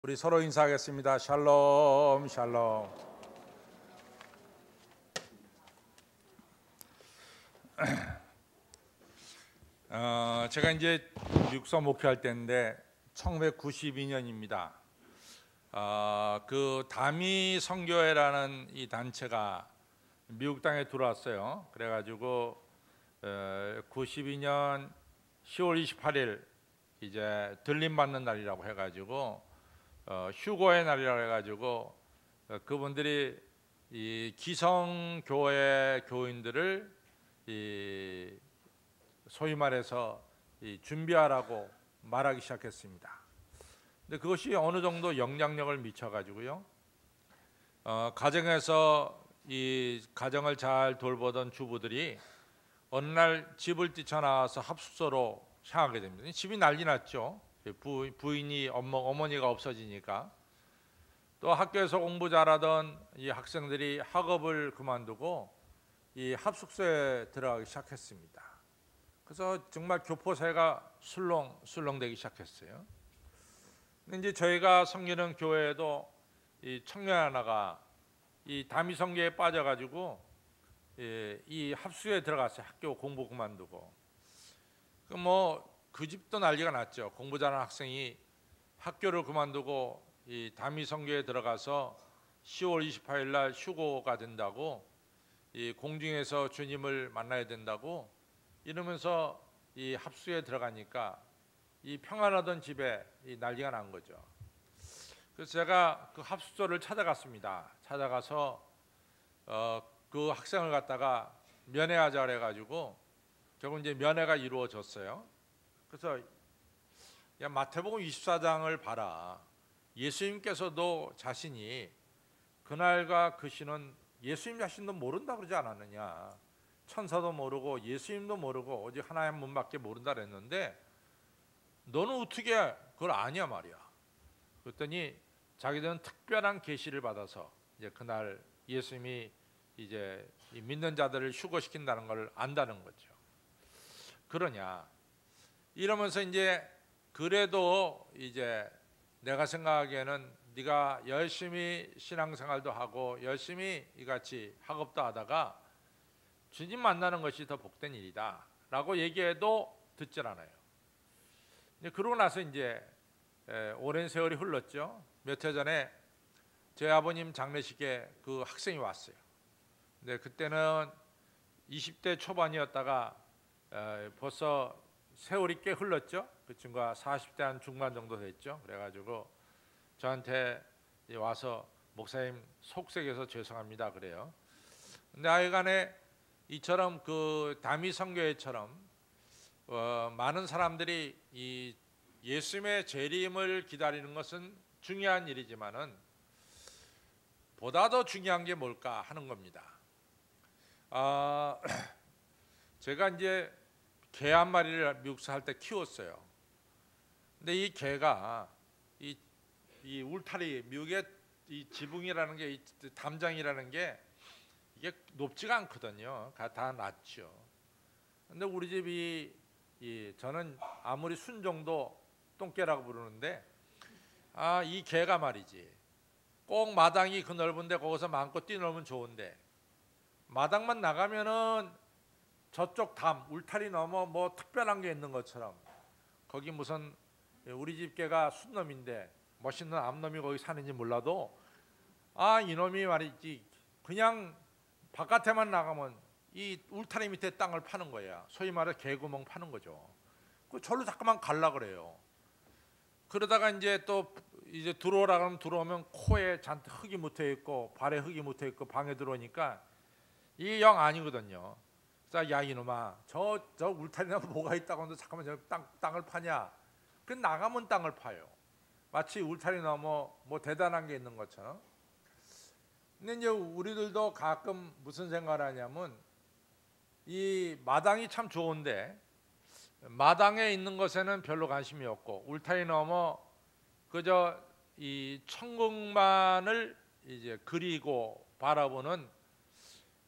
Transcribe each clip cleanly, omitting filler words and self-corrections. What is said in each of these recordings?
우리 서로 인사하겠습니다. 샬롬, 샬롬. 제가 이제 육서 목회할 때인데 1992년입니다. 그 다미 선교회라는 이 단체가 미국 땅에 들어왔어요. 그래가지고 92년 10월 28일 이제 들림 받는 날이라고 해가지고 휴거의 날이라고 해가지고 그분들이 이 기성교회 교인들을 소위 말해서 준비하라고 말하기 시작했습니다. 근데 그것이 어느 정도 영향력을 미쳐가지고요. 가정에서 이 가정을 잘 돌보던 주부들이 어느 날 집을 뛰쳐나와서 합숙소로 향하게 됩니다. 집이 난리 났죠. 부인이 어머니가 없어지니까. 또 학교에서 공부 잘하던 이 학생들이 학업을 그만두고 이 합숙소에 들어가기 시작했습니다. 그래서 정말 교포세가 술렁되기 시작했어요. 근데 이제 저희가 섬기는 교회에도 이 청년 하나가 이 다미 선교에 빠져가지고 이 합숙소에 들어갔어요. 학교 공부 그만두고. 그 집도 난리가 났죠. 공부 잘하는 학생이 학교를 그만두고 이 다미 선교에 들어가서 10월 28일 날 휴고가 된다고, 이 공중에서 주님을 만나야 된다고 이러면서 이 합숙소에 들어가니까 이 평안하던 집에 이 난리가 난 거죠. 그래서 제가 그 합숙소를 찾아갔습니다. 찾아가서 그 학생을 갖다가 면회하자 그래가지고 결국 이제 면회가 이루어졌어요. 그래서 야, 마태복음 24장을 봐라. 예수님께서도 자신이 그날과 그 시는 예수님 자신도 모른다 그러지 않았느냐. 천사도 모르고 예수님도 모르고 오직 하나님 분밖에 모른다 그랬는데 너는 어떻게 그걸 아냐 말이야. 그랬더니 자기들은 특별한 계시를 받아서 이제 그날 예수님이 이제 믿는 자들을 휴거시킨다는 걸 안다는 거죠. 그러냐 이러면서 이제 그래도 이제 내가 생각하기에는 네가 열심히 신앙생활도 하고 열심히 이같이 학업도 하다가 주님 만나는 것이 더 복된 일이다 라고 얘기해도 듣질 않아요. 그러고 나서 이제 오랜 세월이 흘렀죠. 몇 해 전에 저희 아버님 장례식에 그 학생이 왔어요. 근데 그때는 20대 초반이었다가 벌써 세월이 꽤 흘렀죠. 그 친구가 40대 한 중반 정도 됐죠. 그래가지고 저한테 와서 목사님 속색해서 죄송합니다 그래요. 근데 하여간에 이처럼 그 다미 선교회처럼 많은 사람들이 이 예수님의 재림을 기다리는 것은 중요한 일이지만은 보다 더 중요한 게 뭘까 하는 겁니다. 제가 이제 개 한 마리를 미국에서 할 때 키웠어요. 근데 이 개가 이 울타리, 미국의 이 지붕이라는 게, 이 담장이라는 게 이게 높지가 않거든요. 다 낮죠. 근데 우리 집이 저는 아무리 순종도 똥개라고 부르는데 이 개가 말이지 꼭 마당이 그 넓은데 거기서 마음껏 뛰놀면 좋은데 마당만 나가면은 저쪽 담 울타리 넘어 뭐 특별한 게 있는 것처럼 거기 무슨 우리 집 개가 순놈인데 멋있는 암놈이 거기 사는지 몰라도 이놈이 말이지 그냥 바깥에만 나가면 이 울타리 밑에 땅을 파는 거야. 소위 말해 개구멍 파는 거죠. 그 절로 자꾸만 갈라 그래요. 그러다가 이제 또 이제 들어오라 그러면 들어오면 코에 잔뜩 흙이 묻어 있고 발에 흙이 묻어 있고 방에 들어오니까 이게 영 아니거든요. 그래서 야 이놈아 저 울타리나 뭐가 있다고 하는데 잠깐만 저 땅을 파냐. 그 나가면 땅을 파요. 마치 울타리 넘어 뭐 대단한 게 있는 것처럼. 근데 이제 우리들도 가끔 무슨 생각을 하냐면 이 마당이 참 좋은데 마당에 있는 것에는 별로 관심이 없고 울타리 넘어 그저 이 천국만을 이제 그리고 바라보는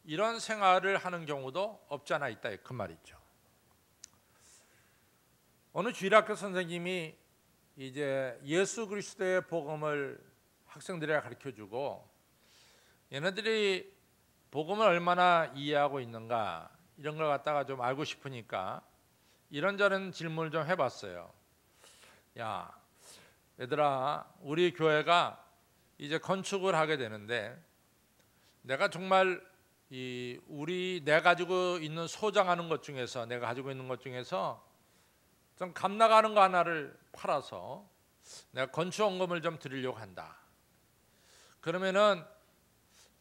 이런 생활을 하는 경우도 없지 않아 있다 그 말이죠. 어느 주일학교 선생님이 이제 예수 그리스도의 복음을 학생들에게 가르쳐주고 얘네들이 복음을 얼마나 이해하고 있는가 이런 걸 갖다가 좀 알고 싶으니까 이런저런 질문을 좀 해봤어요. 야, 얘들아, 우리 교회가 이제 건축을 하게 되는데 내가 정말 내가 가지고 있는 소장하는 것 중에서 내가 가지고 있는 것 중에서 좀 값 나가는 거 하나를 팔아서 내가 건축원금을 좀 드리려고 한다. 그러면은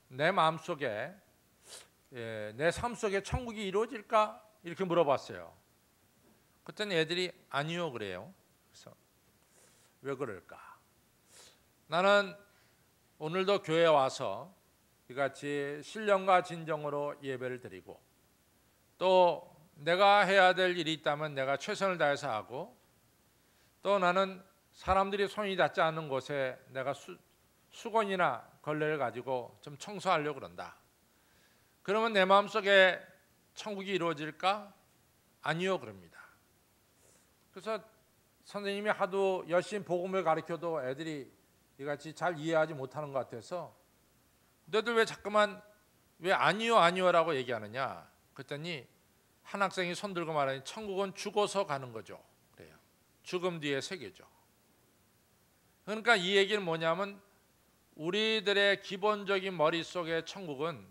내 마음속에 내 삶 속에 천국이 이루어질까? 이렇게 물어봤어요. 그때는 애들이 아니요 그래요. 그래서 왜 그럴까? 나는 오늘도 교회에 와서 이같이 신령과 진정으로 예배를 드리고 또 내가 해야 될 일이 있다면 내가 최선을 다해서 하고 또 나는 사람들이 손이 닿지 않는 곳에 내가 수건이나 걸레를 가지고 좀 청소하려고 그런다. 그러면 내 마음속에 천국이 이루어질까? 아니요 그럽니다. 그래서 선생님이 하도 열심히 복음을 가르쳐도 애들이 이같이 잘 이해하지 못하는 것 같아서 너희들 왜 자꾸만 왜 아니요 아니요라고 얘기하느냐 그랬더니 한 학생이 손 들고 말하니 천국은 죽어서 가는 거죠. 그래요. 죽음 뒤에 세계죠. 그러니까 이 얘기는 뭐냐면 우리들의 기본적인 머릿속의 천국은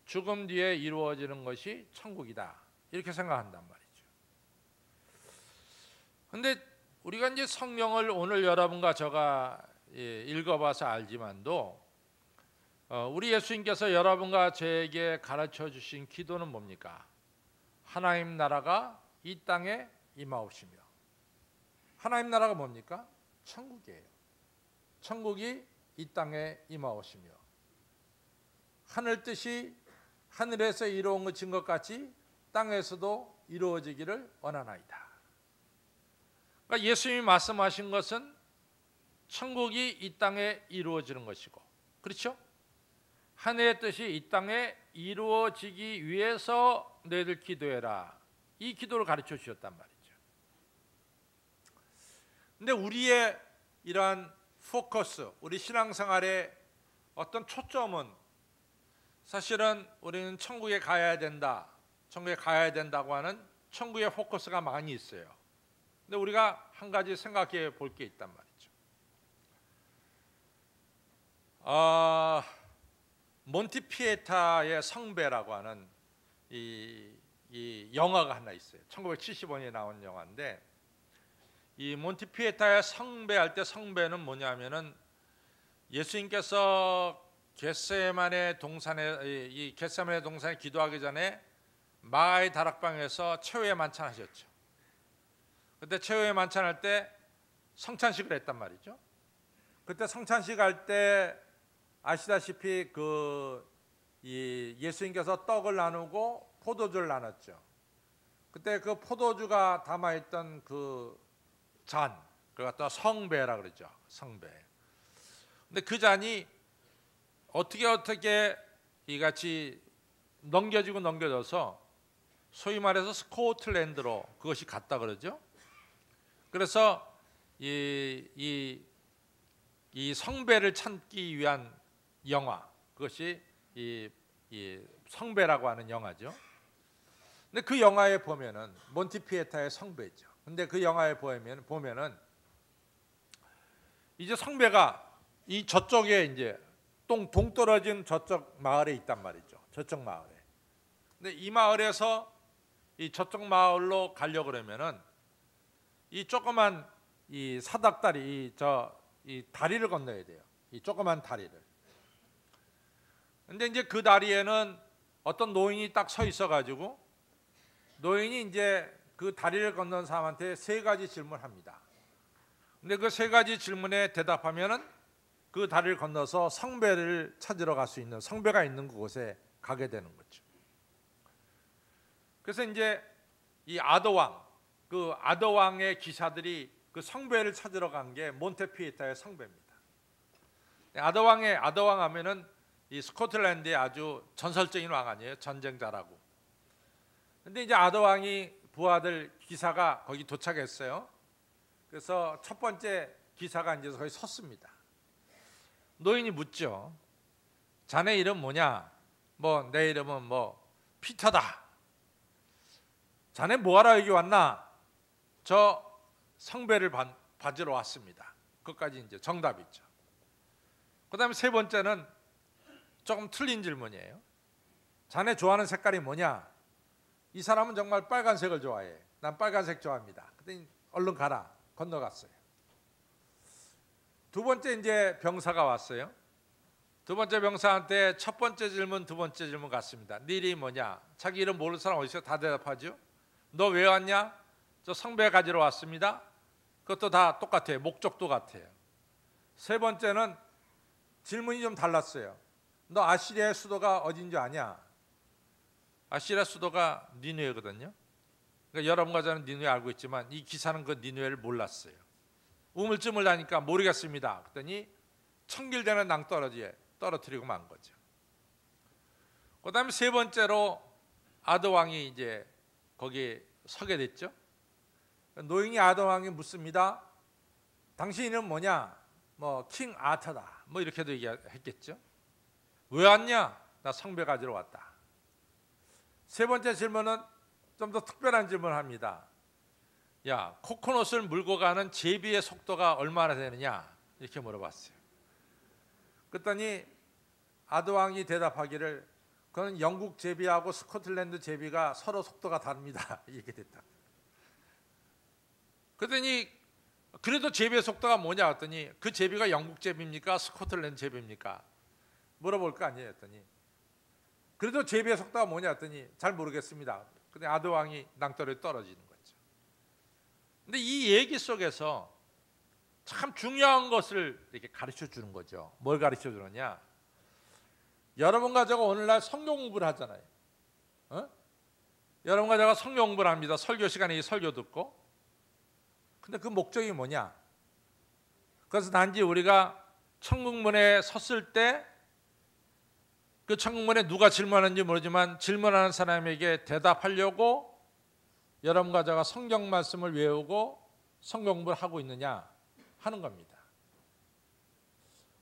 죽음 뒤에 이루어지는 것이 천국이다. 이렇게 생각한단 말이죠. 근데 우리가 이제 성경을 오늘 여러분과 제가 읽어봐서 알지만도 우리 예수님께서 여러분과 저에게 가르쳐 주신 기도는 뭡니까? 하나님 나라가 이 땅에 임하옵시며. 하나님 나라가 뭡니까? 천국이에요. 천국이 이 땅에 임하옵시며 하늘 뜻이 하늘에서 이루어진 것 같이 땅에서도 이루어지기를 원하나이다. 그러니까 예수님이 말씀하신 것은 천국이 이 땅에 이루어지는 것이고, 그렇죠? 하늘의 뜻이 이 땅에 이루어지기 위해서 너희들 기도해라. 이 기도를 가르쳐 주셨단 말이죠. 근데 우리의 이러한 포커스, 우리 신앙생활의 어떤 초점은 사실은 우리는 천국에 가야 된다, 천국에 가야 된다고 하는 천국의 포커스가 많이 있어요. 근데 우리가 한 가지 생각해 볼 게 있단 말이죠. 몬티피에타의 성배라고 하는 이 영화가 하나 있어요. 1975년에 나온 영화인데 이 몬티피에타의 성배할 때 성배는 뭐냐면은 예수님께서 겟세마네 동산에 기도하기 전에 마가의 다락방에서 최후의 만찬하셨죠. 그때 최후의 만찬할 때 성찬식을 했단 말이죠. 그때 성찬식 할 때 아시다시피 예수님께서 떡을 나누고 포도주를 나눴죠. 그때 그 포도주가 담아있던 그 잔, 그걸 갖다 성배라 그러죠. 성배. 근데 그 잔이 어떻게 이같이 넘겨져서 소위 말해서 스코틀랜드로 그것이 갔다 그러죠. 그래서 이 성배를 찾기 위한 영화, 그것이 이 성배라고 하는 영화죠. 근데 그 영화에 보면은 몬티피에타의 성배죠. 근데 그 영화에 보면은 이제 성배가 이 저쪽에 이제 동떨어진 저쪽 마을에 있단 말이죠. 저쪽 마을에. 근데 이 마을에서 이 저쪽 마을로 가려 그러면은 이 조그만 이 사닥다리 이 다리를 건너야 돼요. 이 조그만 다리를. 근데 이제 그 다리에는 어떤 노인이 딱 서 있어 가지고 노인이 이제 그 다리를 건넌 사람한테 세 가지 질문을 합니다. 근데 그 세 가지 질문에 대답하면은 그 다리를 건너서 성배를 찾으러 갈 수 있는 성배가 있는 그곳에 가게 되는 거죠. 그래서 이제 이 아더왕의 기사들이 그 성배를 찾으러 간 게 몬테피에타의 성배입니다. 아더왕 하면은 이 스코틀랜드의 아주 전설적인 왕 아니에요? 전쟁자라고. 근데 이제 아더왕이 부하들 기사가 거기 도착했어요. 그래서 첫 번째 기사가 이제 거의 섰습니다. 노인이 묻죠. 자네 이름 뭐냐? 뭐 내 이름은 뭐 피터다. 자네 뭐하러 여기 왔나? 저 성배를 받으러 왔습니다. 그것까지 이제 정답이죠. 그 다음에 세 번째는 조금 틀린 질문이에요. 자네 좋아하는 색깔이 뭐냐? 이 사람은 정말 빨간색을 좋아해. 난 빨간색 좋아합니다. 그랬더니 얼른 가라. 건너갔어요. 두 번째 이제 병사가 왔어요. 두 번째 병사한테 첫 번째 질문, 두 번째 질문 같습니다. 네 이름이 뭐냐? 자기 이름 모르는 사람 어디 있어요? 다 대답하죠. 너 왜 왔냐? 저 성배 가지러 왔습니다. 그것도 다 똑같아요. 목적도 같아요. 세 번째는 질문이 좀 달랐어요. 너 아시리아의 수도가 어딘지 아냐? 아시리아 수도가 니누에거든요. 그러니까 여러분과 저는 니누에 알고 있지만 이 기사는 그 니누에를 몰랐어요. 우물쭈물 하니까 모르겠습니다. 그랬더니 청길되는 낭떠러지에 떨어뜨리고 만 거죠. 그 다음에 세 번째로 아드왕이 이제 거기에 서게 됐죠. 노인이 아드왕이 묻습니다. 당신 이름 뭐냐? 뭐 킹 아터다. 뭐 이렇게도 얘기했겠죠. 왜 왔냐? 나 성배 가지러 왔다. 세 번째 질문은 좀 더 특별한 질문을 합니다. 야, 코코넛을 물고 가는 제비의 속도가 얼마나 되느냐? 이렇게 물어봤어요. 그랬더니 아드왕이 대답하기를 그건 영국 제비하고 스코틀랜드 제비가 서로 속도가 다릅니다. 이렇게 됐다. 그랬더니 그래도 제비의 속도가 뭐냐 했더니 그 제비가 영국 제비입니까? 스코틀랜드 제비입니까? 물어볼 거 아니에요 했더니 그래도 제비의 속도가 뭐냐 했더니 잘 모르겠습니다. 근데 아드왕이 낭떠러지에 떨어지는 거죠. 근데 이 얘기 속에서 참 중요한 것을 이렇게 가르쳐 주는 거죠. 뭘 가르쳐 주느냐? 여러분과 제가 오늘날 성경 공부를 하잖아요. 여러분과 제가 성경 공부를 합니다. 설교 시간에 이 설교 듣고. 근데 그 목적이 뭐냐? 그래서 단지 우리가 천국문에 섰을 때 그 천국문에 누가 질문하는지 모르지만 질문하는 사람에게 대답하려고 여러분과 제가 성경 말씀을 외우고 성경 공부를 하고 있느냐 하는 겁니다.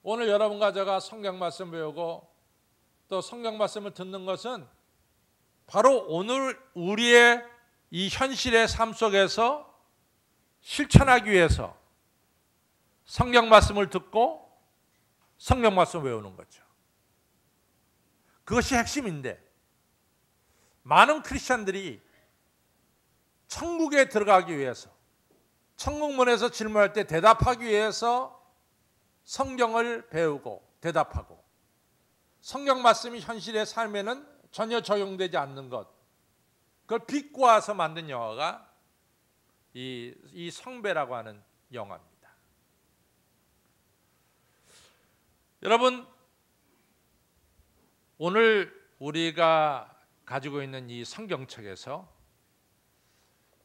오늘 여러분과 제가 성경 말씀 외우고 또 성경 말씀을 듣는 것은 바로 오늘 우리의 이 현실의 삶 속에서 실천하기 위해서 성경 말씀을 듣고 성경 말씀을 외우는 거죠. 그것이 핵심인데 많은 크리스천들이 천국에 들어가기 위해서 천국문에서 질문할 때 대답하기 위해서 성경을 배우고 대답하고 성경 말씀이 현실의 삶에는 전혀 적용되지 않는 것, 그걸 비꼬아서 만든 영화가 이 성배라고 하는 영화입니다. 여러분, 오늘 우리가 가지고 있는 이 성경책에서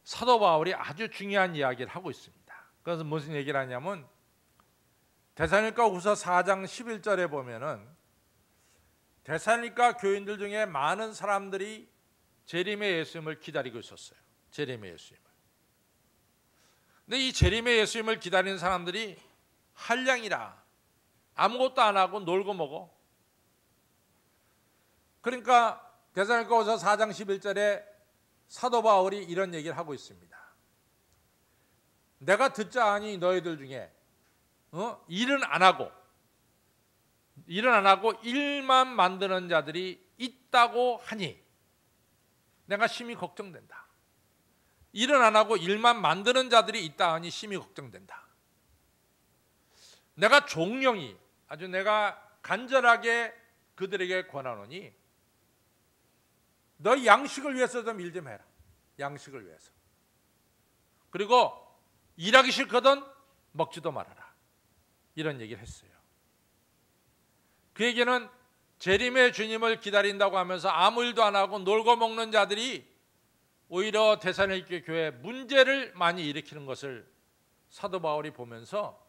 사도 바울이 아주 중요한 이야기를 하고 있습니다. 그래서 무슨 얘기를 하냐면 데살로니가후서 4장 11절에 보면은 데살로니가 교인들 중에 많은 사람들이 재림의 예수님을 기다리고 있었어요. 재림의 예수님을. 근데 이 재림의 예수님을 기다리는 사람들이 한량이라 아무것도 안 하고 놀고 먹어. 그러니까 데살로니가후서 4장 11절에 사도 바울이 이런 얘기를 하고 있습니다. 내가 듣자 하니 너희들 중에 일은 안 하고 일만 만드는 자들이 있다고 하니 내가 심히 걱정된다. 일은 안 하고 일만 만드는 자들이 있다 하니 심히 걱정된다. 내가 종령이 아주 내가 간절하게 그들에게 권하노니 너희 양식을 위해서 좀 일 좀 해라. 양식을 위해서. 그리고 일하기 싫거든 먹지도 말아라. 이런 얘기를 했어요. 그에게는 재림의 주님을 기다린다고 하면서 아무 일도 안 하고 놀고 먹는 자들이 오히려 데살로니가 교회에 문제를 많이 일으키는 것을 사도 바울이 보면서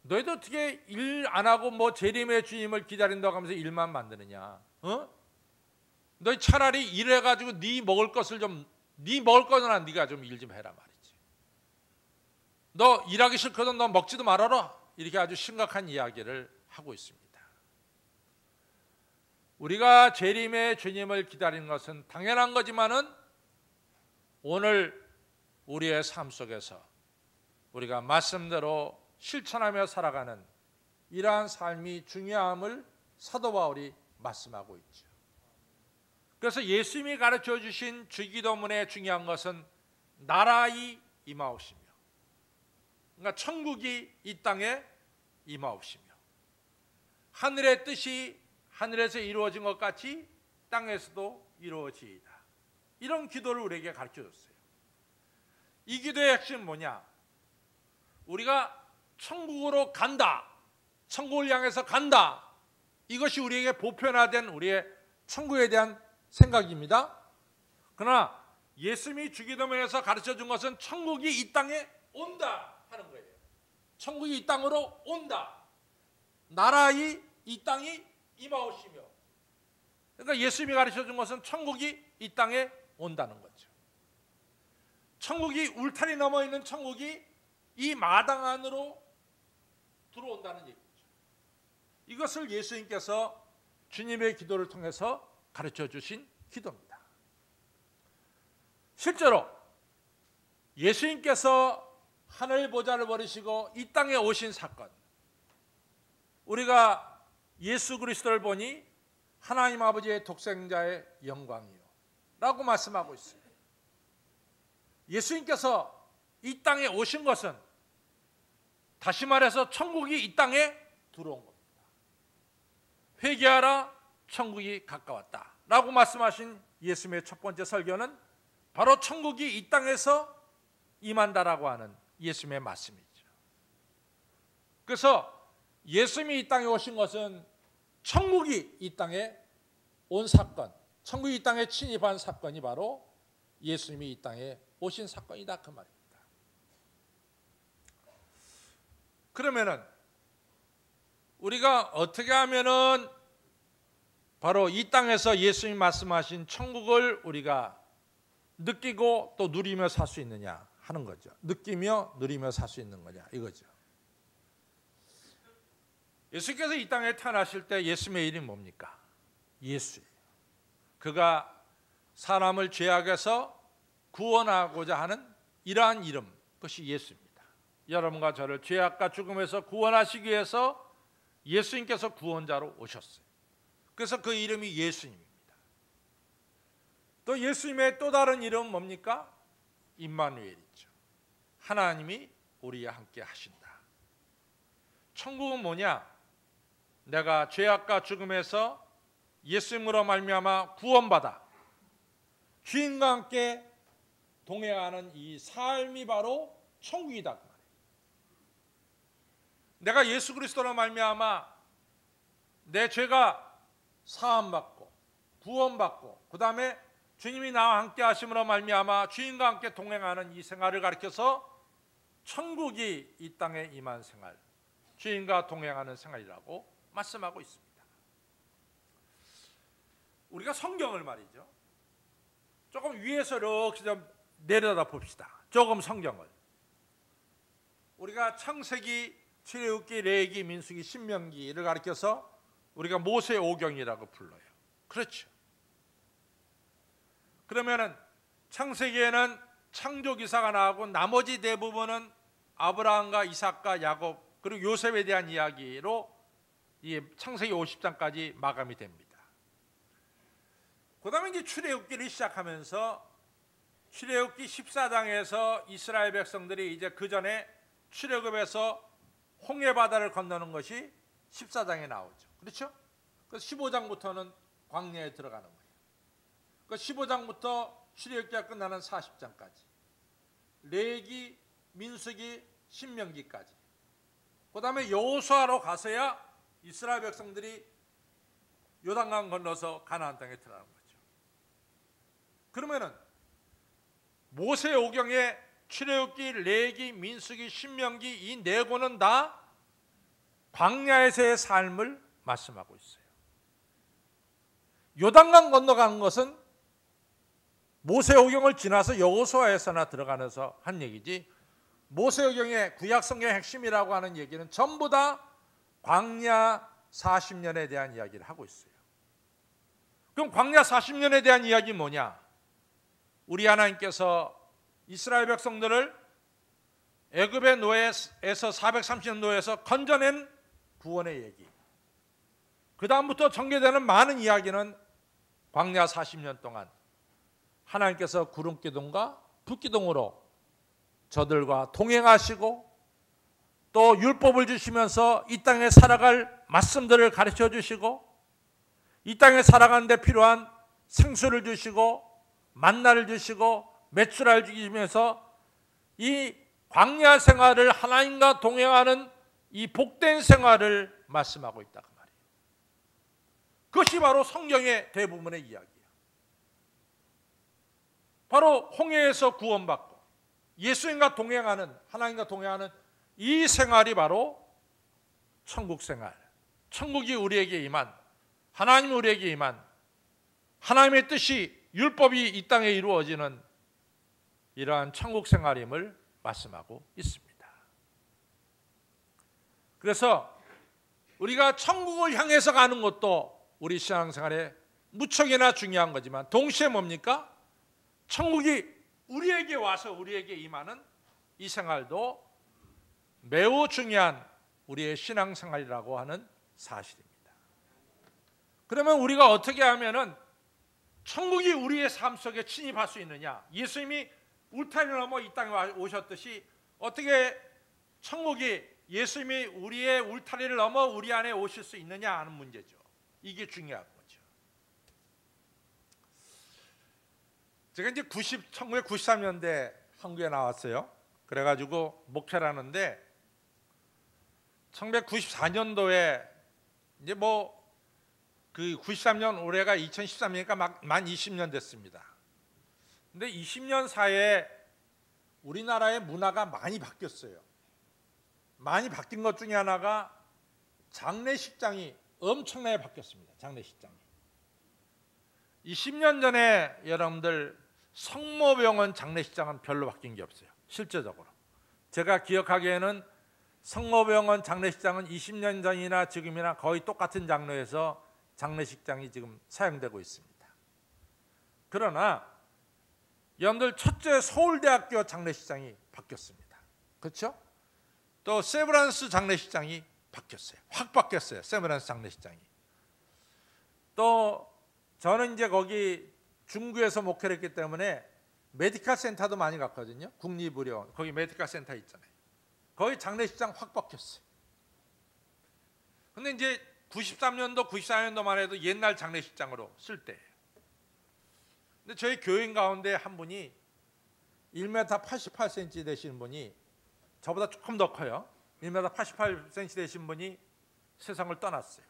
너희도 어떻게 일 안 하고 뭐 재림의 주님을 기다린다고 하면서 일만 만드느냐? 너희 차라리 일해가지고 네 먹을 것은 네가 좀 일 좀 해라 말이지. 너 일하기 싫거든 너 먹지도 말아라. 이렇게 아주 심각한 이야기를 하고 있습니다. 우리가 재림의 주님을 기다리는 것은 당연한 거지만은 오늘 우리의 삶 속에서 우리가 말씀대로 실천하며 살아가는 이러한 삶이 중요함을 사도 바울이 말씀하고 있죠. 그래서 예수님이 가르쳐 주신 주기도문의 중요한 것은 나라의 임하옵시며, 그러니까 천국이 이 땅에 임하옵시며, 하늘의 뜻이 하늘에서 이루어진 것 같이 땅에서도 이루어지이다. 이런 기도를 우리에게 가르쳐 줬어요. 이 기도의 핵심은 뭐냐? 우리가 천국으로 간다, 천국을 향해서 간다, 이것이 우리에게 보편화된 우리의 천국에 대한 생각입니다. 그러나 예수님이 주기도문에서 가르쳐 준 것은 천국이 이 땅에 온다 하는 거예요. 천국이 이 땅으로 온다, 나라의 이 땅이 임하오시며, 그러니까 예수님이 가르쳐 준 것은 천국이 이 땅에 온다는 거죠. 천국이 울타리 넘어 있는 천국이 이 마당 안으로 들어온다는 얘기죠. 이것을 예수님께서 주님의 기도를 통해서 가르쳐 주신 기도입니다. 실제로 예수님께서 하늘 보좌를 버리시고 이 땅에 오신 사건, 우리가 예수 그리스도를 보니 하나님 아버지의 독생자의 영광이요 라고 말씀하고 있습니다. 예수님께서 이 땅에 오신 것은 다시 말해서 천국이 이 땅에 들어온 겁니다. 회개하라, 천국이 가까웠다 라고 말씀하신 예수님의 첫 번째 설교는 바로 천국이 이 땅에서 임한다라고 하는 예수님의 말씀이죠. 그래서 예수님이 이 땅에 오신 것은 천국이 이 땅에 온 사건, 천국이 이 땅에 침입한 사건이 바로 예수님이 이 땅에 오신 사건이다 그 말입니다. 그러면은 우리가 어떻게 하면은 바로 이 땅에서 예수님이 말씀하신 천국을 우리가 느끼고 또 누리며 살 수 있느냐 하는 거죠. 느끼며 누리며 살 수 있는 거냐 이거죠. 예수께서 이 땅에 태어나실 때 예수님의 이름이 뭡니까? 예수예요. 그가 사람을 죄악에서 구원하고자 하는 이러한 이름, 그것이 예수입니다. 여러분과 저를 죄악과 죽음에서 구원하시기 위해서 예수님께서 구원자로 오셨어요. 그래서 그 이름이 예수님입니다. 또 예수님의 또 다른 이름은 뭡니까? 임마누엘이죠. 하나님이 우리와 함께 하신다. 천국은 뭐냐? 내가 죄악과 죽음에서 예수님으로 말미암아 구원받아 주인과 함께 동행하는 이 삶이 바로 천국이다. 내가 예수 그리스도로 말미암아 내 죄가 사함받고 구원받고 그 다음에 주님이 나와 함께 하심으로 말미암아 주인과 함께 동행하는 이 생활을 가리켜서 천국이 이 땅에 임한 생활, 주인과 동행하는 생활이라고 말씀하고 있습니다. 우리가 성경을 말이죠, 조금 위에서 이렇게 좀 내려다 봅시다. 조금 성경을 우리가 창세기, 출애굽기, 레위기, 민수기, 신명기를 가리켜서 우리가 모세 오경이라고 불러요. 그렇죠. 그러면은 창세기에는 창조 기사가 나오고 나머지 대부분은 아브라함과 이삭과 야곱 그리고 요셉에 대한 이야기로 이 창세기 50장까지 마감이 됩니다. 그 다음에 이제 출애굽기를 시작하면서 출애굽기 14장에서 이스라엘 백성들이 이제 그 전에 출애굽에서 홍해 바다를 건너는 것이 14장에 나오죠. 그렇죠? 그래서 15장부터는 광야에 들어가는 거예요. 그 15장부터 출애굽기가 끝나는 40장까지, 레위기, 민수기, 신명기까지, 그 다음에 여호수아로 가서야 이스라엘 백성들이 요단강 건너서 가나안 땅에 들어가는 거죠. 그러면은 모세 오경의 출애굽기, 레위기, 민수기, 신명기 이 네 권은 다 광야에서의 삶을 말씀하고 있어요. 요단강 건너가는 것은 모세 오경을 지나서 여호수아에서나 들어가면서 한 얘기지, 모세오경의 구약성경의 핵심이라고 하는 얘기는 전부 다 광야 40년에 대한 이야기를 하고 있어요. 그럼 광야 40년에 대한 이야기 뭐냐? 우리 하나님께서 이스라엘 백성들을 애굽의 노예에서 430년 노예에서 건져낸 구원의 얘기, 그 다음부터 전개되는 많은 이야기는 광야 40년 동안 하나님께서 구름기둥과 불기둥으로 저들과 동행하시고 또 율법을 주시면서 이 땅에 살아갈 말씀들을 가르쳐 주시고 이 땅에 살아가는데 필요한 생수를 주시고 만나를 주시고 메추라를 주시면서 이 광야 생활을 하나님과 동행하는 이 복된 생활을 말씀하고 있다 그 말이에요. 그것이 바로 성경의 대부분의 이야기예요. 바로 홍해에서 구원받고 예수님과 동행하는, 하나님과 동행하는 이 생활이 바로 천국 생활, 천국이 우리에게 임한, 하나님이 우리에게 임한 하나님의 뜻이 율법이 이 땅에 이루어지는 이러한 천국 생활임을 말씀하고 있습니다. 그래서 우리가 천국을 향해서 가는 것도 우리 신앙생활에 무척이나 중요한 거지만 동시에 뭡니까? 천국이 우리에게 와서 우리에게 임하는 이 생활도 매우 중요한 우리의 신앙생활이라고 하는 사실입니다. 그러면 우리가 어떻게 하면은 천국이 우리의 삶 속에 침입할 수 있느냐? 예수님이 울타리를 넘어 이 땅에 오셨듯이 어떻게 천국이 예수님이 우리의 울타리를 넘어 우리 안에 오실 수 있느냐 하는 문제죠. 이게 중요한 거죠. 제가 이제 1993년대 한국에 나왔어요. 그래가지고 목회를 하는데 1994년도에 이제 그 93년 올해가 2013년이니까 만 20년 됐습니다. 근데 20년 사이에 우리나라의 문화가 많이 바뀌었어요. 많이 바뀐 것 중에 하나가 장례식장이 엄청나게 바뀌었습니다. 장례식장이. 20년 전에 여러분들 성모병원 장례식장은 별로 바뀐 게 없어요. 실제적으로. 제가 기억하기에는 성모병원 장례식장은 20년 전이나 지금이나 거의 똑같은 장르에서 장례식장이 지금 사용되고 있습니다. 그러나 여러분들 첫째 서울대학교 장례식장이 바뀌었습니다. 그렇죠? 또 세브란스 장례식장이 바뀌었어요. 확 바뀌었어요. 세브란스 장례식장이. 또 저는 이제 거기 중구에서 목회를 했기 때문에 메디컬 센터도 많이 갔거든요. 국립의료원 거기 메디컬 센터 있잖아요. 거기 장례식장 확 바뀌었어요. 근데 이제 93년도 94년도만 해도 옛날 장례식장으로 쓸 때예요. 근데 저희 교인 가운데 한 분이 1m 88cm 되시는 분이, 저보다 조금 더 커요. 1m 88cm 되신 분이 세상을 떠났어요.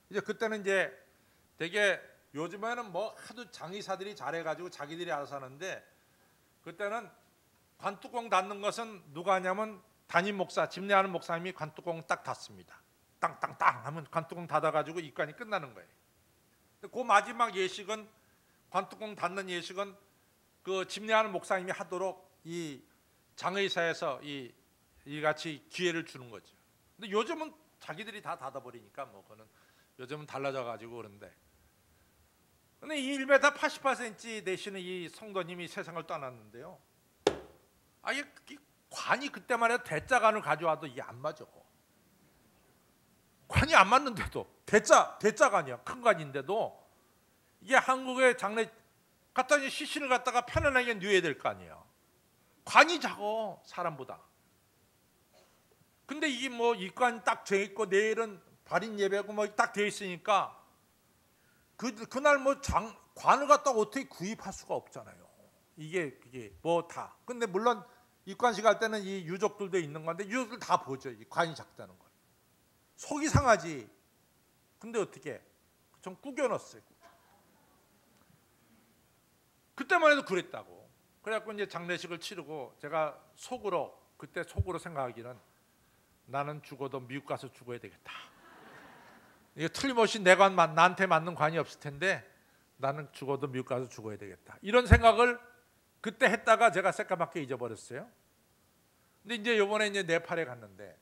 이제 그때는 이제 되게 요즘에는 하도 장의사들이 잘해가지고 자기들이 알아서 하는데, 그때는 관뚜껑 닫는 것은 누가 하냐면 담임 목사, 집례하는 목사님이 관뚜껑 딱 닫습니다. 땅땅땅 하면 관뚜껑 닫아가지고 입관이 끝나는 거예요. 그 마지막 예식은, 관뚜껑 닫는 예식은 그 집례하는 목사님이 하도록 이 장의사에서 이 같이 기회를 주는 거죠. 근데 요즘은 자기들이 다 닫아버리니까 그거는 요즘은 달라져가지고 그런데. 근데 이 1m 88cm 되시는 이 성도님이 세상을 떠났는데요. 아예 관이 그때만 해도 대자관을 가져와도 이게 안 맞아. 관이 안 맞는데도 대자관이야. 큰 관인데도 이게 한국의 장례 갖다 이제 시신을 갖다가 편안하게 뉘어야 될 거 아니에요. 관이 작어 사람보다. 근데 이게 입관 딱 돼 있고 내일은 발인 예배고 딱 돼 있으니까 그날 관을 갖다 어떻게 구입할 수가 없잖아요. 이게 다. 근데 물론 입관식 할 때는 이 유족들도 있는 건데 유족들 다 보죠. 이 관이 작다는 걸. 속이 상하지. 근데 어떻게? 좀 구겨놨어요. 그때만 해도 그랬다고. 그래갖고 이제 장례식을 치르고 제가 그때 속으로 생각하기는 나는 죽어도 미국 가서 죽어야 되겠다. 이게 틀림없이 나한테 맞는 관이 없을 텐데 나는 죽어도 미국 가서 죽어야 되겠다. 이런 생각을 그때 했다가 제가 새까맣게 잊어버렸어요. 근데 이제 이번에 이제 네팔에 갔는데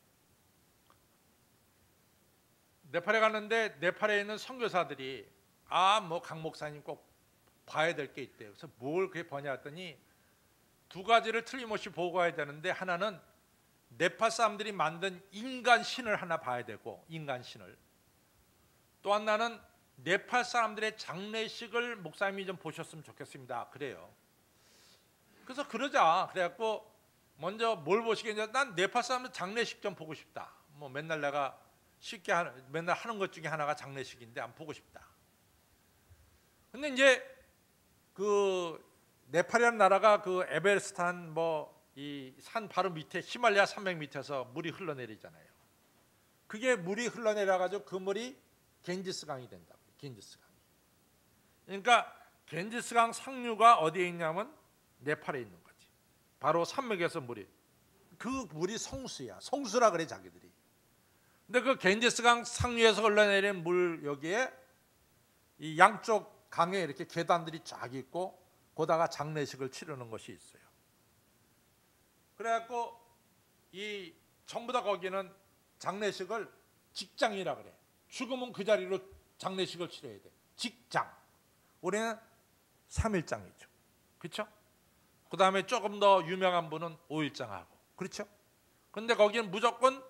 네팔에 있는 선교사들이 뭐 강 목사님 꼭 봐야 될 게 있대요. 그래서 뭘 그렇게 보냐 했더니 두 가지를 틀림없이 보고 가야 되는데, 하나는 네팔 사람들이 만든 인간 신을 하나 봐야 되고, 인간 신을. 또 하나는 네팔 사람들의 장례식을 목사님이 좀 보셨으면 좋겠습니다. 그래요. 그래서 그래갖고 먼저 뭘 보시겠냐? 난 네팔 사람들 장례식 좀 보고 싶다. 뭐 맨날 내가 맨날 하는 것 중에 하나가 장례식인데 안 보고 싶다. 근데 이제 그 네팔이라는 나라가 그 에베레스트한 이 산 바로 밑에 히말라야 산맥 밑에서 물이 흘러내리잖아요. 그게 물이 흘러내려 가지고 그 물이 겐지스강이 된다고. 겐지스강. 그러니까 겐지스강 상류가 어디에 있냐면 네팔에 있는 거지. 바로 산맥에서 그 물이 성수야. 성수라 그래 자기들이. 근데 그 겐지스강 상류에서 흘러내리는 물 여기에 이 양쪽 강에 이렇게 계단들이 쫙 있고 거다가 장례식을 치르는 것이 있어요. 그래갖고 이 전부 다 거기는 장례식을 직장이라 그래. 죽으면 그 자리로 장례식을 치러야 돼. 직장. 우리는 3일장이죠. 그렇죠? 그 다음에 조금 더 유명한 분은 5일장하고. 그렇죠? 근데 거기는 무조건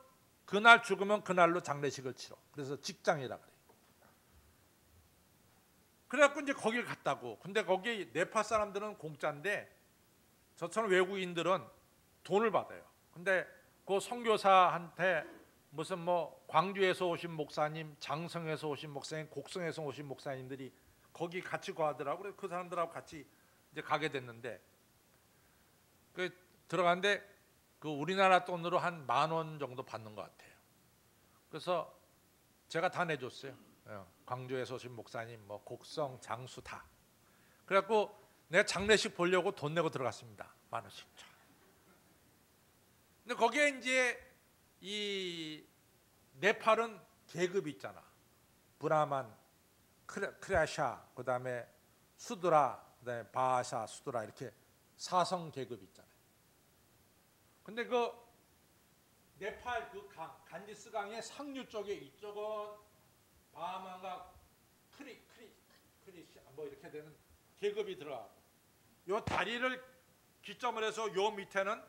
그날 죽으면 그날로 장례식을 치러. 그래서 직장이라 그래. 그래갖고 이제 거길 갔다고. 근데 거기 네팔 사람들은 공짜인데 저처럼 외국인들은 돈을 받아요. 근데 그 선교사한테 무슨 광주에서 오신 목사님, 장성에서 오신 목사님, 곡성에서 오신 목사님들이 거기 같이 가더라고. 그래서 그 사람들하고 같이 이제 가게 됐는데 그 들어갔는데 그 우리나라 돈으로 한 10,000원 정도 받는 것 같아요. 그래서 제가 다 내줬어요. 광주에서 오신 목사님, 곡성, 장수 다. 그래갖고 내가 장례식 보려고 돈 내고 들어갔습니다. 10,000원씩. 근데 거기에 이제 이 네팔은 계급이 있잖아. 브라만, 크라샤, 그다음에 수드라, 그다음에 바샤, 수드라 이렇게 4성 계급이 있잖아요. 근데 그 네팔 그 간지스 강의 상류 쪽에 이쪽은 바하만과 크리시 이렇게 되는 계급이 들어가고, 요 다리를 기점으로 해서 요 밑에는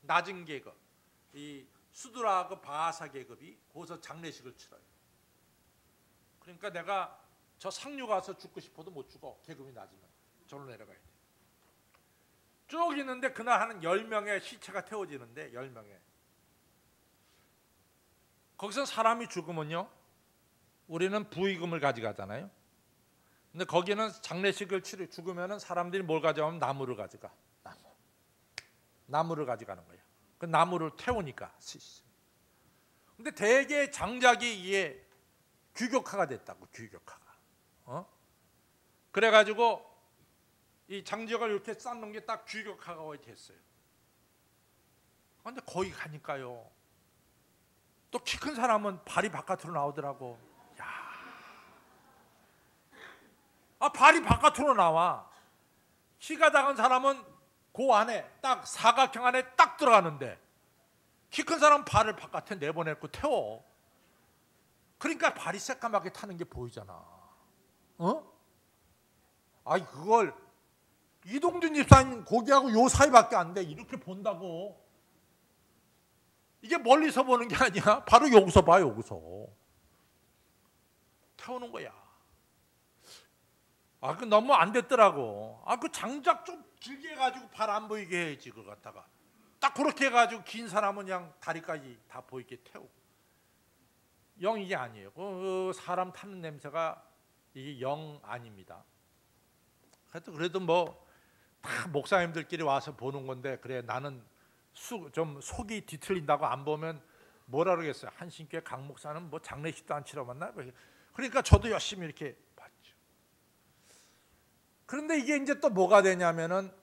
낮은 계급, 이 수드라하고 바하사 계급이 거기서 장례식을 치러요. 그러니까 내가 저 상류 가서 죽고 싶어도 못 죽어. 계급이 낮으면 저로 내려가야 돼. 쭉 있는데 그날 한 10명의 시체가 태워지는데 10명의. 거기서 사람이 죽으면요, 우리는 부의금을 가져가잖아요. 근데 거기는 장례식을 죽으면은 사람들이 뭘 가져가면 나무를 가져가. 나무를 가져가는 거예요. 그 나무를 태우니까. 근데 대개 장작이 이게 규격화가 됐다고. 규격화가. 그래가지고 이 장작을 이렇게 쌓는 게 딱 규격화가 됐어요. 근데 거기 가니까요, 또 키 큰 사람은 발이 바깥으로 나오더라고. 발이 바깥으로 나와. 키가 작은 사람은 그 안에 딱 사각형 안에 딱 들어가는데 키 큰 사람은 발을 바깥에 내보내고 태워. 그러니까 발이 새까맣게 타는 게 보이잖아. 그걸 이동준 집사님 거기하고 요 사이밖에 안 돼. 이렇게 본다고. 이게 멀리서 보는 게 아니야. 바로 여기서 봐. 여기서 태우는 거야. 그 너무 안 됐더라고. 그 장작 좀 길게 해가지고 발 안 보이게 해야지. 그걸 갖다가 딱 그렇게 해가지고 긴 사람은 그냥 다리까지 다 보이게 태우고. 영 이게 아니에요. 그 사람 타는 냄새가 이게 영 아닙니다. 그래도 다 목사님들끼리 와서 보는 건데, 그래 나는 좀 속이 뒤틀린다고 안 보면 뭐라 그러겠어요. 한신교회 강 목사는 장례식도 안 치러 만나. 그러니까 저도 열심히 이렇게 봤죠. 그런데 이게 이제 또 뭐가 되냐면은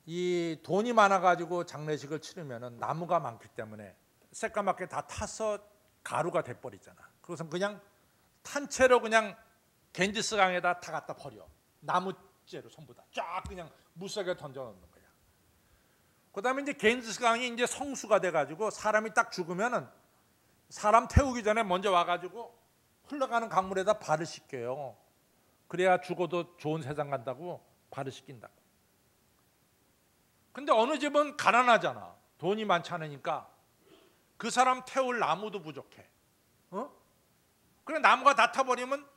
이 돈이 많아가지고 장례식을 치르면은 나무가 많기 때문에 새까맣게 다 타서 가루가 돼버리잖아. 그래서 그냥 탄 채로 그냥 겐지스강에다 다 갖다 버려. 나무째로 전부 다 쫙 그냥 물속에 던져놓는 거야. 그다음에 이제 겐지스강이 이제 성수가 돼가지고 사람이 딱 죽으면은 사람 태우기 전에 먼저 와가지고 흘러가는 강물에다 발을 씻겨요. 그래야 죽어도 좋은 세상 간다고 발을 씻긴다고. 근데 어느 집은 가난하잖아. 돈이 많지 않으니까 그 사람 태울 나무도 부족해. 그래 나무가 다 타버리면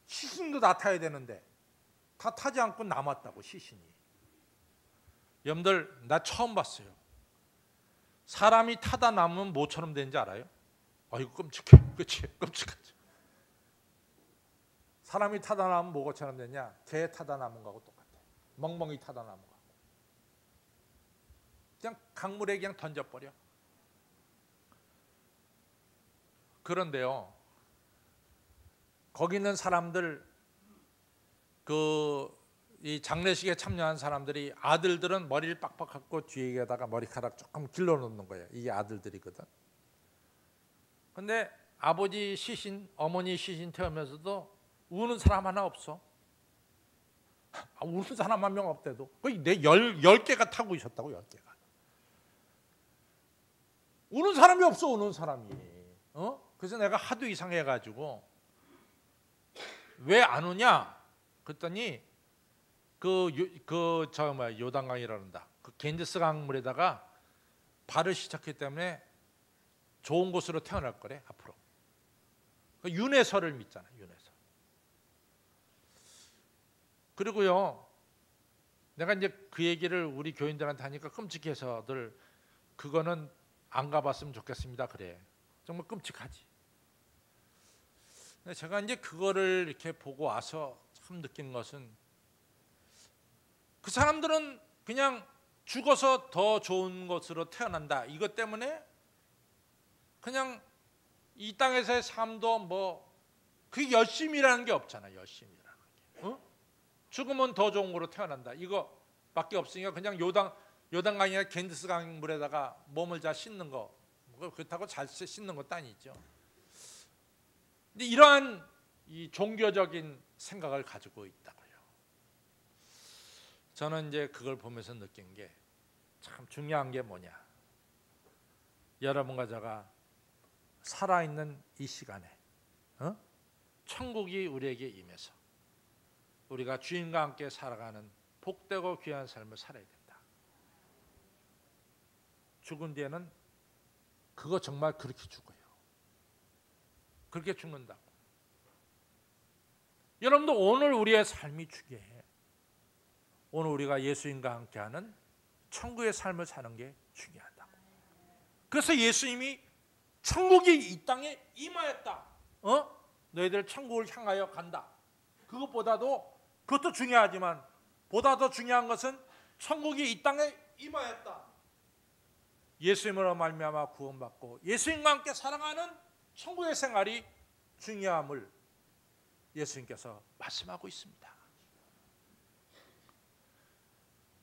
시신도 다 타야 되는데 다 타지 않고 남았다고 시신이. 여러분들 나 처음 봤어요. 사람이 타다 남으면 뭐처럼 되는지 알아요? 아이고 끔찍해. 그치? 끔찍하지. 사람이 타다 남으면 뭐처럼 되냐? 개 타다 남은 거하고 똑같아. 멍멍이 타다 남은 거하고. 그냥 강물에 그냥 던져버려. 그런데요, 거기 있는 사람들, 이 장례식에 참여한 사람들이 아들들은 머리를 빡빡 갖고 뒤에다가 머리카락 조금 길러놓는 거예요. 이게 아들들이거든. 근데 아버지 시신, 어머니 시신 태우면서도 우는 사람 하나 없어. 우는 사람 한 명 없대도. 거의 내 10개가 타고 있었다고. 10개가. 우는 사람이 없어. 우는 사람이. 그래서 내가 하도 이상해가지고 왜 안 우냐? 그랬더니 요단강이라는다. 그 겐지스 강물에다가 발을 씻었기 때문에 좋은 곳으로 태어날 거래 앞으로. 그 윤회설을 믿잖아. 윤회설. 그리고요, 내가 이제 그 얘기를 우리 교인들한테 하니까 끔찍해서들 그거는 안 가봤으면 좋겠습니다. 그래. 정말 끔찍하지. 근데 제가 이제 그거를 이렇게 보고 와서 참 느낀 것은 그 사람들은 그냥 죽어서 더 좋은 것으로 태어난다. 이것 때문에 그냥 이 땅에서의 삶도 뭐 그게 열심이라는 게 없잖아. 열심이라는 게. 죽으면 더 좋은 거로 태어난다. 이거밖에 없으니까 그냥 요단강이나 겐지스 강물에다가 몸을 잘 씻는 거. 그렇다고 잘 씻는 것도 아니죠. 근데 이러한 이 종교적인 생각을 가지고 있다고요. 저는 이제 그걸 보면서 느낀 게 참 중요한 게 뭐냐. 여러분과 제가 살아있는 이 시간에 천국이 우리에게 임해서 우리가 주님과 함께 살아가는 복되고 귀한 삶을 살아야 된다. 죽은 뒤에는 그거 정말 그렇게 죽어요. 그렇게 죽는다고. 여러분도 오늘 우리의 삶이 중요해. 오늘 우리가 예수님과 함께하는 천국의 삶을 사는 게 중요하다고. 그래서 예수님이 천국이 이 땅에 임하였다. 너희들 천국을 향하여 간다. 그것도 중요하지만 보다 더 중요한 것은 천국이 이 땅에 임하였다. 예수님으로 말미암아 구원받고 예수님과 함께 살아가는 천국의 생활이 중요함을 예수님께서 말씀하고 있습니다.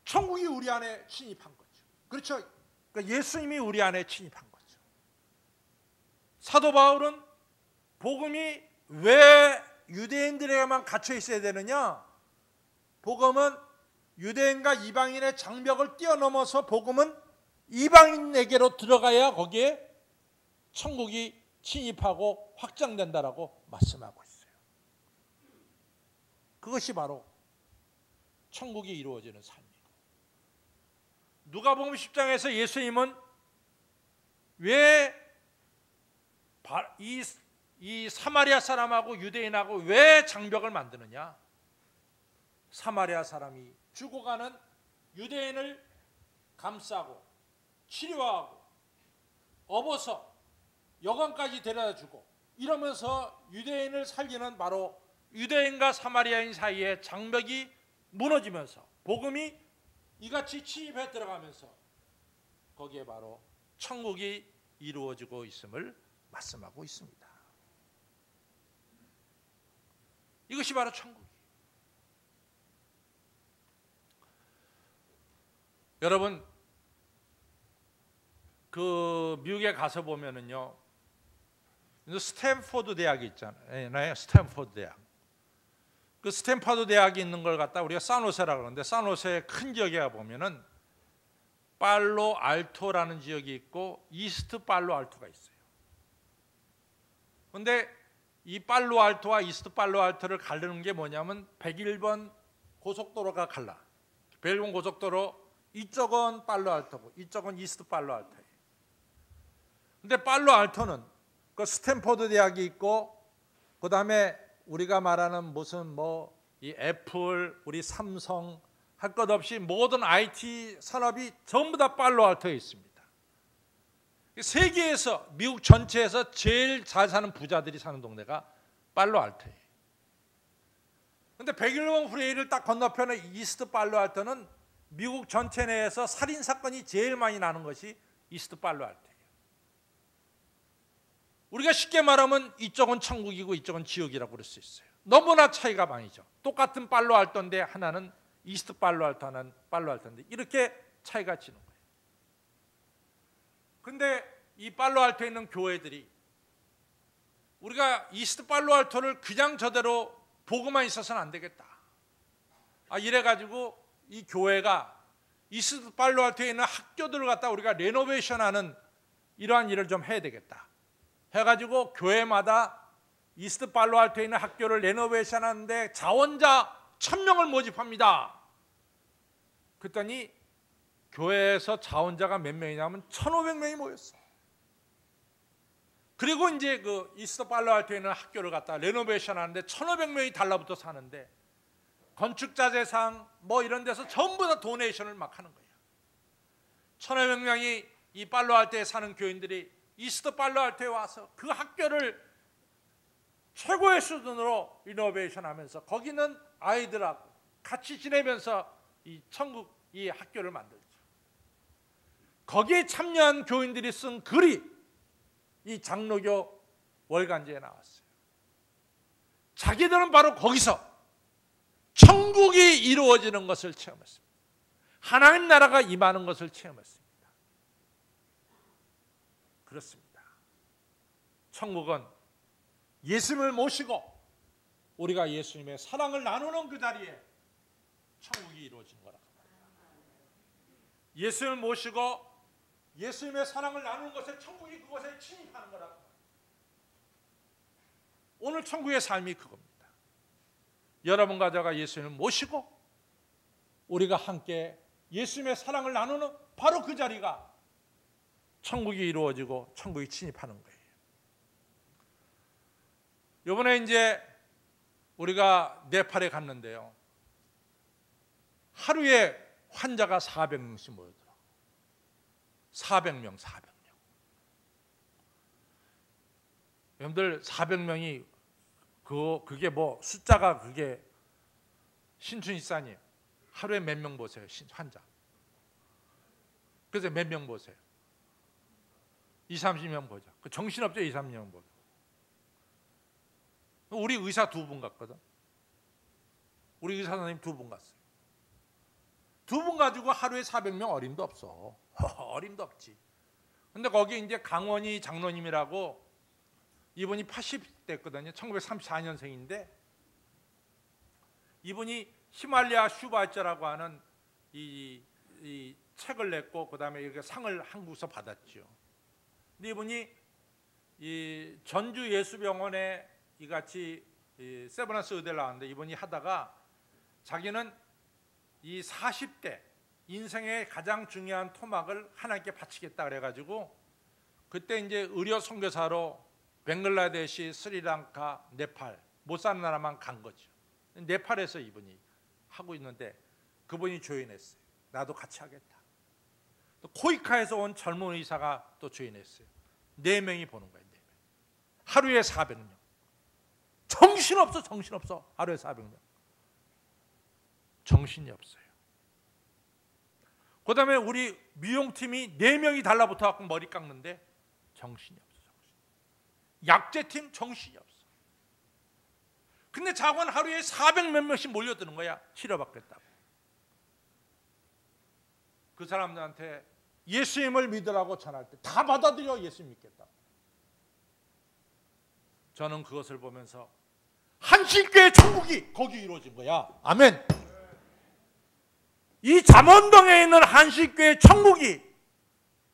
천국이 우리 안에 침입한 거죠. 그렇죠? 그러니까 예수님이 우리 안에 침입한 거죠. 사도 바울은 복음이 왜 유대인들에게만 갇혀 있어야 되느냐? 복음은 유대인과 이방인의 장벽을 뛰어넘어서 복음은 이방인에게로 들어가야 거기에 천국이 침입하고 확장된다라고 말씀하고 있어요. 그것이 바로 천국이 이루어지는 삶이고, 누가복음 10장에서 예수님은 왜 이 사마리아 사람하고 유대인하고 왜 장벽을 만드느냐? 사마리아 사람이 죽어가는 유대인을 감싸고 치료하고 업어서 여관까지 데려다주고 이러면서 유대인을 살리는 바로 유대인과 사마리아인 사이의 장벽이 무너지면서 복음이 이같이 침입해 들어가면서 거기에 바로 천국이 이루어지고 있음을 말씀하고 있습니다. 이것이 바로 천국이에요. 여러분, 그 미국에 가서 보면은요, 스탠포드 대학이 있잖아요. 스탠포드 대학. 그 스탠포드 대학이 있는 걸 갖다 우리가 산호세라고 그러는데, 산호세의 큰 지역에 보면은 팔로 알토라는 지역이 있고 이스트 팔로 알토가 있어요. 그런데 이 팔로 알토와 이스트 팔로 알토를 가르는 게 뭐냐면 101번 고속도로가 갈라. 101번 고속도로 이쪽은 팔로 알토고 이쪽은 이스트 팔로 알토예요. 근데 팔로 알토는 그 스탠포드 대학이 있고 그다음에 우리가 말하는 무슨 뭐 이 애플, 우리 삼성 할 것 없이 모든 IT 산업이 전부 다 팔로 알토에 있습니다. 세계에서 미국 전체에서 제일 잘 사는 부자들이 사는 동네가 팔로 알토예요. 근데 101번 프레이를 딱 건너편에 이스트 팔로 알토는 미국 전체 내에서 살인 사건이 제일 많이 나는 것이 이스트 팔로 알토예요. 우리가 쉽게 말하면 이쪽은 천국이고 이쪽은 지옥이라고 그럴 수 있어요. 너무나 차이가 많이죠. 똑같은 팔로 알토인데 하나는 이스트 팔로 알토, 하나는 팔로 알토인데 이렇게 차이가 지는 거예요. 그런데 이 팔로 알토에 있는 교회들이 우리가 이스트 팔로 알토를 그냥 저대로 보고만 있어서는 안 되겠다. 이래가지고 이 교회가 이스트 팔로 알토에 있는 학교들을 갖다 우리가 레노베이션하는 이러한 일을 좀 해야 되겠다. 해가지고 교회마다 이스트 팔로 알토에 있는 학교를 레노베이션하는데 자원자 1000명을 모집합니다. 그랬더니 교회에서 자원자가 몇 명이냐면 1500명이 모였어요. 그리고 이제 그 이스트 팔로 알토에 있는 학교를 갖다 레노베이션하는데 1500명이 달라붙어 사는데 건축자재상 뭐 이런 데서 전부 다 도네이션을 막 하는 거예요. 1500명이 이 팔로 알토에 사는 교인들이 이스트 팔로 알토에 와서 그 학교를 최고의 수준으로 리노베이션 하면서 거기는 아이들하고 같이 지내면서 이 천국 이 학교를 만들죠. 거기에 참여한 교인들이 쓴 글이 이 장로교 월간지에 나왔어요. 자기들은 바로 거기서 천국이 이루어지는 것을 체험했습니다. 하나님 나라가 임하는 것을 체험했습니다. 그렇습니다. 천국은 예수님을 모시고 우리가 예수님의 사랑을 나누는 그 자리에 천국이 이루어진 거라고 말합니다. 예수님을 모시고 예수님의 사랑을 나누는 것에 천국이 그곳에 침입하는 거라고 말합니다. 오늘 천국의 삶이 그겁니다. 여러분과 제가 예수님을 모시고 우리가 함께 예수님의 사랑을 나누는 바로 그 자리가 천국이 이루어지고 천국이 침입하는 거예요. 이번에 이제 우리가 네팔에 갔는데요. 하루에 환자가 400명씩 모이더라고요. 400명. 여러분들 400명이 그게 뭐 숫자가 그게 신춘일산이에요. 하루에 몇 명 보세요. 환자. 그래서 몇 명 보세요. 20-30명 보죠. 그 정신없죠. 20-30명 보죠. 우리 의사 2분 갔거든. 우리 의사 선생님 2분 갔어요. 2분 가지고 하루에 400명 어림도 없어. 어림도 없지. 근데 거기 이제 강원희 장로님이라고 이분이 80대거든요. 1934년생인데 이분이 히말라야 슈바이처라고 하는 이 책을 냈고 그다음에 이렇게 상을 한국에서 받았죠. 근데 이분이 이 전주 예수병원에 이같이 세브란스 의대를 나왔는데 이분이 하다가 자기는 이 40대 인생의 가장 중요한 토막을 하나님께 바치겠다 그래가지고 그때 이제 의료 선교사로 벵글라데시, 스리랑카, 네팔 못 사는 나라만 간 거죠. 네팔에서 이분이 하고 있는데 그분이 조인했어요. 나도 같이 하겠다. 또 코이카에서 온 젊은 의사가 또 조인했어요. 4명이 보는 거예요. 4명. 하루에 400명. 정신없어. 하루에 400명. 정신이 없어요. 그 다음에 우리 미용팀이 4명이 달라붙어 갖고 머리 깎는데 정신이 없어. 약제팀 정신이 없어. 근데 자관 하루에 400몇 명씩 몰려드는 거야. 치료받겠다고. 그 사람들한테 예수님을 믿으라고 전할 때 다 받아들여. 예수 믿겠다. 저는 그것을 보면서 한신교회 천국이 거기 이루어진 거야. 아멘. 이 잠원동에 있는 한식교회 천국이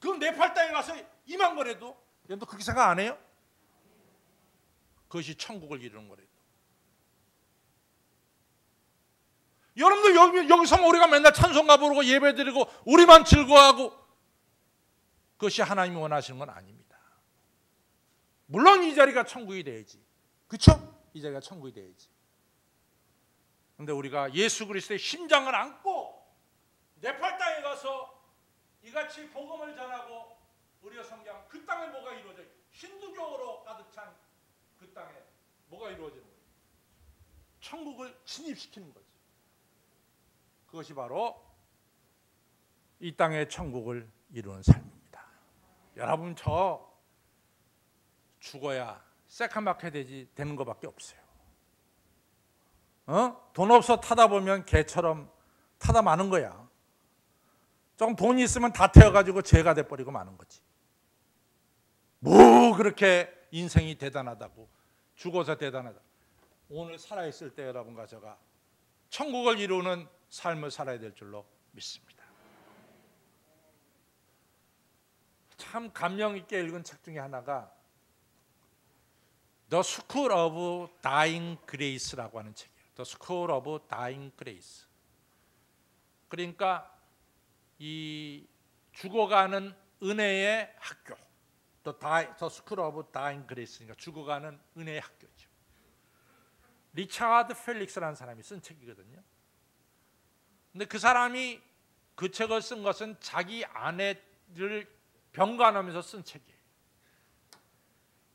그 네팔 땅에 가서 임한 거래도 여러분도 그렇게 생각 안 해요? 그것이 천국을 이루는 거래도. 여러분들 여기서 우리가 맨날 찬송가 부르고 예배드리고 우리만 즐거워하고 그것이 하나님이 원하시는 건 아닙니다. 물론 이 자리가 천국이 돼야지. 그렇죠? 이 자리가 천국이 돼야지. 그런데 우리가 예수 그리스도의 심장을 안고 네팔 땅에 가서 이같이 복음을 전하고 우리가 성경 그 땅에 뭐가 이루어져요? 힌두교로 가득 찬 그 땅에 뭐가 이루어지는 거예요? 천국을 진입시키는 거죠. 그것이 바로 이 땅의 천국을 이루는 삶입니다. 여러분, 저 죽어야 새카맣게 되는 것밖에 없어요. 돈 없어 타다 보면 개처럼 타다 마는 거야. 조금 돈이 있으면 다 태워가지고 죄가 돼버리고 마는 거지. 뭐 그렇게 인생이 대단하다고, 죽어서 대단하다. 오늘 살아있을 때 여러분과 제가 천국을 이루는 삶을 살아야 될 줄로 믿습니다. 참 감명 있게 읽은 책 중에 하나가 The School of Dying Grace라고 하는 책이에요. The School of Dying Grace. 그러니까 이 죽어가는 은혜의 학교, The School of Dying Grace니까 죽어가는 은혜의 학교죠. 리차드 펠릭스라는 사람이 쓴 책이거든요. 근데 그 사람이 그 책을 쓴 것은 자기 아내를 병간하면서 쓴 책이에요.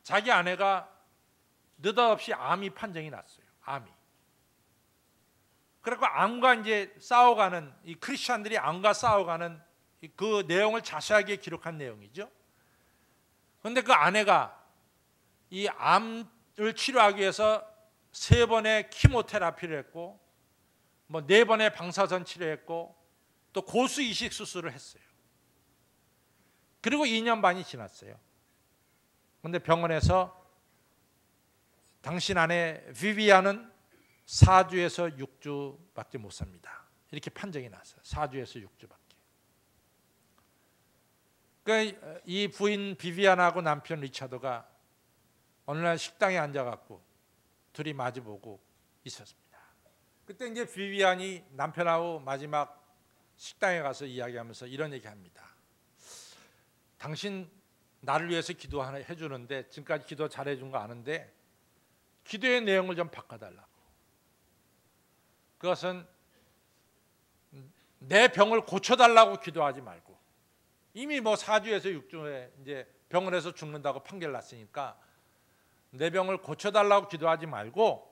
자기 아내가 느닷없이 암이 판정이 났어요. 암이. 그래서 암과 이제 싸워가는, 이 크리스천들이 암과 싸워가는 그 내용을 자세하게 기록한 내용이죠. 그런데 그 아내가 이 암을 치료하기 위해서 3번의 키모테라피를 했고, 뭐 4번의 방사선 치료했고, 또 고수 이식 수술을 했어요. 그리고 2년 반이 지났어요. 그런데 병원에서 당신 아내 비비안은 4주에서 6주밖에 못 삽니다. 이렇게 판정이 났어요. 4주에서 6주밖에. 그러니까 이 부인 비비안하고 남편 리차드가 어느 날 식당에 앉아갖고 둘이 마주보고 있었습니다. 그때 이제 비비안이 남편하고 마지막 식당에 가서 이야기하면서 이런 얘기합니다. 당신 나를 위해서 기도해 주는데 지금까지 기도 잘해 준 거 아는데 기도의 내용을 좀 바꿔달라고. 그것은 내 병을 고쳐달라고 기도하지 말고, 이미 뭐 4주에서 6주에 이제 병원에서 죽는다고 판결 났으니까 내 병을 고쳐달라고 기도하지 말고,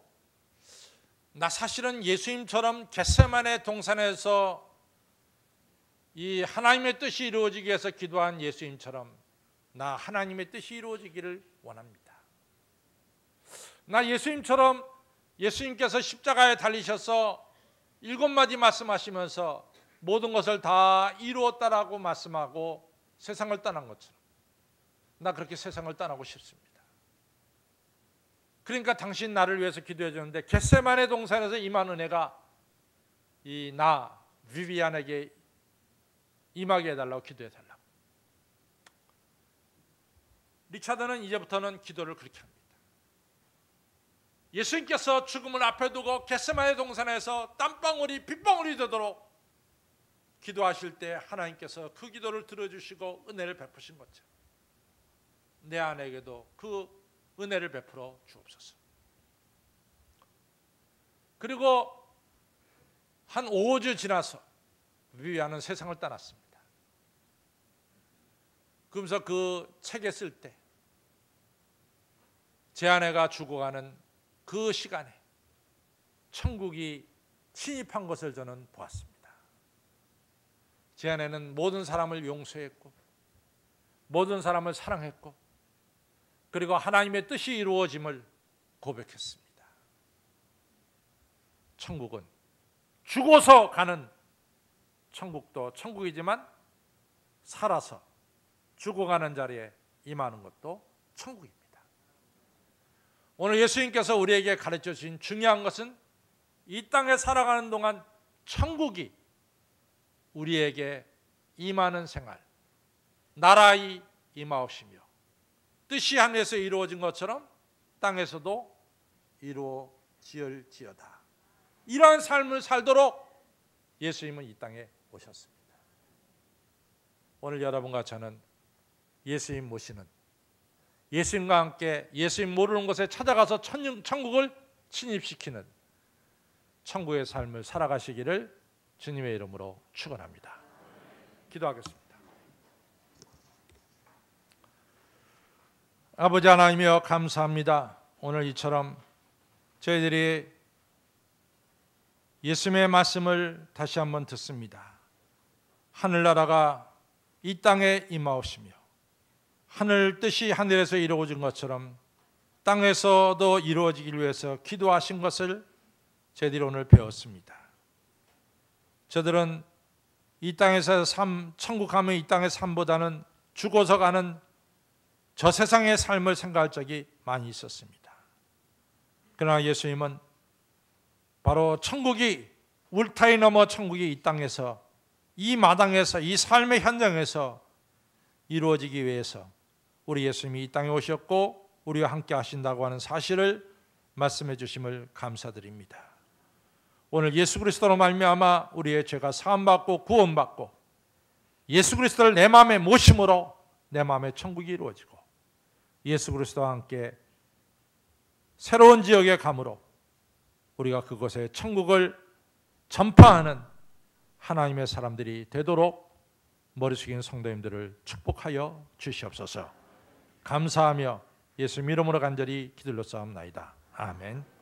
나 사실은 예수님처럼 겟세마네 동산에서 이 하나님의 뜻이 이루어지기 위해서 기도한 예수님처럼 나 하나님의 뜻이 이루어지기를 원합니다. 나 예수님처럼 예수님께서 십자가에 달리셔서 7마디 말씀하시면서 모든 것을 다 이루었다라고 말씀하고 세상을 떠난 것처럼 나 그렇게 세상을 떠나고 싶습니다. 그러니까 당신 나를 위해서 기도해 주는데 겟세마네 동산에서 임한 은혜가 이 나 비비안에게 임하게 해달라고 기도해 달라고. 리차드는 이제부터는 기도를 그렇게 합니다. 예수님께서 죽음을 앞에 두고 겟세마네 동산에서 땀방울이 빗방울이 되도록 기도하실 때 하나님께서 그 기도를 들어주시고 은혜를 베푸신 것처럼 내 아내에게도 그 은혜를 베풀어 주옵소서. 그리고 한 5주 지나서 비비안은 세상을 떠났습니다. 그러면서 그 책에 쓸 때 제 아내가 죽어가는 그 시간에 천국이 침입한 것을 저는 보았습니다. 제 아내는 모든 사람을 용서했고 모든 사람을 사랑했고 그리고 하나님의 뜻이 이루어짐을 고백했습니다. 천국은 죽어서 가는 천국도 천국이지만 살아서 죽어가는 자리에 임하는 것도 천국입니다. 오늘 예수님께서 우리에게 가르쳐 주신 중요한 것은 이 땅에 살아가는 동안 천국이 우리에게 임하는 생활, 나라의 임하옵시며 뜻이 하늘에서 이루어진 것처럼 땅에서도 이루어질지어다. 이러한 삶을 살도록 예수님은 이 땅에 오셨습니다. 오늘 여러분과 저는 예수님 모시는, 예수님과 함께 예수님 모르는 곳에 찾아가서 천국을 침입시키는 천국의 삶을 살아가시기를 주님의 이름으로 축원합니다. 기도하겠습니다. 아버지 하나님이여, 감사합니다. 오늘 이처럼 저희들이 예수님의 말씀을 다시 한번 듣습니다. 하늘나라가 이 땅에 임하옵시며 하늘 뜻이 하늘에서 이루어진 것처럼 땅에서도 이루어지기 위해서 기도하신 것을 저희들이 오늘 배웠습니다. 저들은 이 땅에서 천국 가면 이 땅의 삶보다는 죽어서 가는 저 세상의 삶을 생각할 적이 많이 있었습니다. 그러나 예수님은 바로 천국이, 울타리 넘어 천국이 이 땅에서, 이 마당에서, 이 삶의 현장에서 이루어지기 위해서 우리 예수님이 이 땅에 오셨고 우리와 함께 하신다고 하는 사실을 말씀해 주심을 감사드립니다. 오늘 예수 그리스도로 말미암아 우리의 죄가 사함받고 구원받고 예수 그리스도를 내 마음에 모심으로 내 마음에 천국이 이루어지고 예수 그리스도와 함께 새로운 지역에 감으로 우리가 그곳에 천국을 전파하는 하나님의 사람들이 되도록 머리 숙이는 성도님들을 축복하여 주시옵소서. 감사하며 예수 이름으로 간절히 기도로 싸움나이다. 아멘.